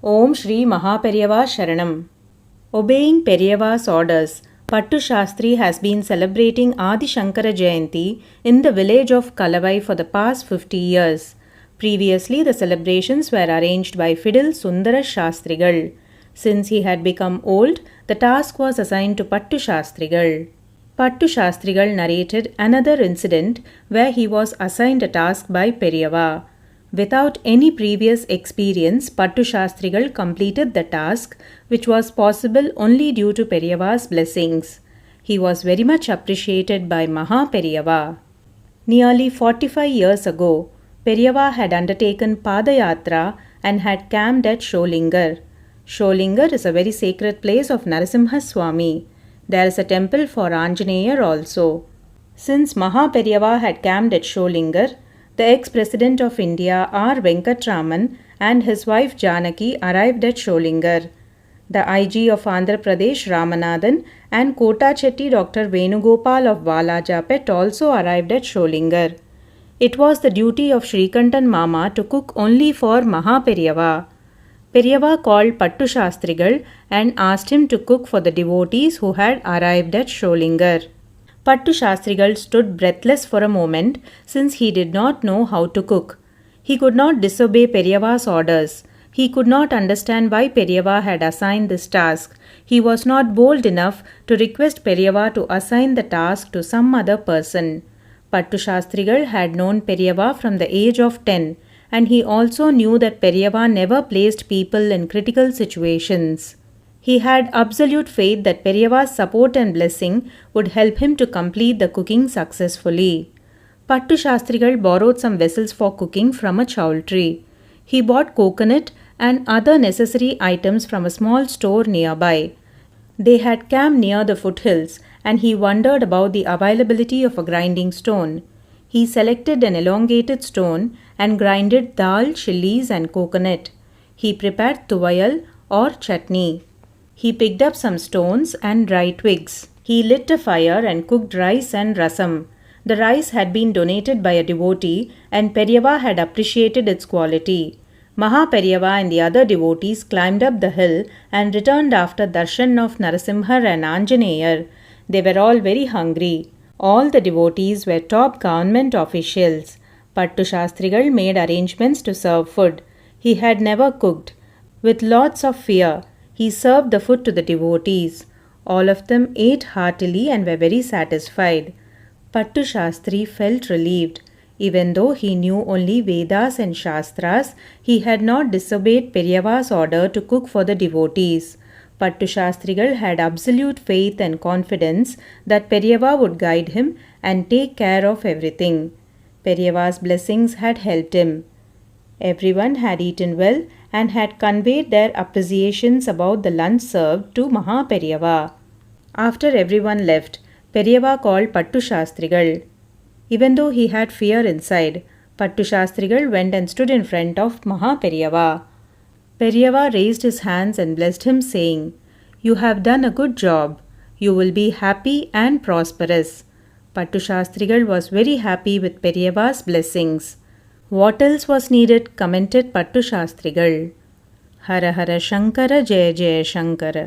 Om Sri Maha Periyava Saranam. Obeying Periyava's orders, Pattu Shastri has been celebrating Adi Shankara Jayanti in the village of Kalavai for the past 50 years. Previously, the celebrations were arranged by Fidel Sundara Shastrigal. Since he had become old, the task was assigned to Pattu Shastrigal. Pattu Shastrigal narrated another incident where he was assigned a task by Periyava. Without any previous experience, Pattu Shastrigal completed the task, which was possible only due to Periyava's blessings. He was very much appreciated by Maha Periyava. Nearly 45 years ago, Periyava had undertaken Padayatra and had camped at Sholinghur. Sholinghur is a very sacred place of Narasimha Swamy. There is a temple for Anjaneya also. Since Maha Periyava had camped at Sholinghur, the ex-President of India R. Venkataraman and his wife Janaki arrived at Sholinghur. The IG of Andhra Pradesh Ramanathan and Kota Chetty Dr. Venugopal of Valajapet also arrived at Sholinghur. It was the duty of Sri Kanchi Mama to cook only for Maha Periyava. Periyava called Pattu Shastrigal and asked him to cook for the devotees who had arrived at Sholinghur. Pattu Shastrigal stood breathless for a moment since he did not know how to cook. He could not disobey Periyava's orders. He could not understand why Periyava had assigned this task. He was not bold enough to request Periyava to assign the task to some other person. Pattu Shastrigal had known Periyava from the age of 10, and he also knew that Periyava never placed people in critical situations. He had absolute faith that Periyava's support and blessing would help him to complete the cooking successfully. Pattu Shastrigal borrowed some vessels for cooking from a chaul tree. He bought coconut and other necessary items from a small store nearby. They had camped near the foothills, and he wondered about the availability of a grinding stone. He selected an elongated stone and grinded dal, chilies and coconut. He prepared tuvaiyal or chutney. He picked up some stones and dry twigs. He lit a fire and cooked rice and rasam. The rice had been donated by a devotee and Periyava had appreciated its quality. Maha Periyava and the other devotees climbed up the hill and returned after darshan of Narasimha and Anjaneya. They were all very hungry. All the devotees were top government officials. Pattu Shastrigal made arrangements to serve food. He had never cooked. With lots of fear, he served the food to the devotees. All of them ate heartily and were very satisfied. Pattu Shastri felt relieved. Even though he knew only Vedas and Shastras, he had not disobeyed Periyava's order to cook for the devotees. Pattu Shastrigal had absolute faith and confidence that Periyava would guide him and take care of everything. Periyava's blessings had helped him. Everyone had eaten well and had conveyed their appreciations about the lunch served to Maha Periyava. After everyone left, Periyava called Pattu Shastrigal. Even though he had fear inside, Pattu Shastrigal went and stood in front of Maha Periyava. Periyava raised his hands and blessed him, saying, "You have done a good job. You will be happy and prosperous." Pattu Shastrigal was very happy with Periyava's blessings. What else was needed, commented Pattu Shastrigal. Hara Hara Shankara Jaya Jaya Shankara.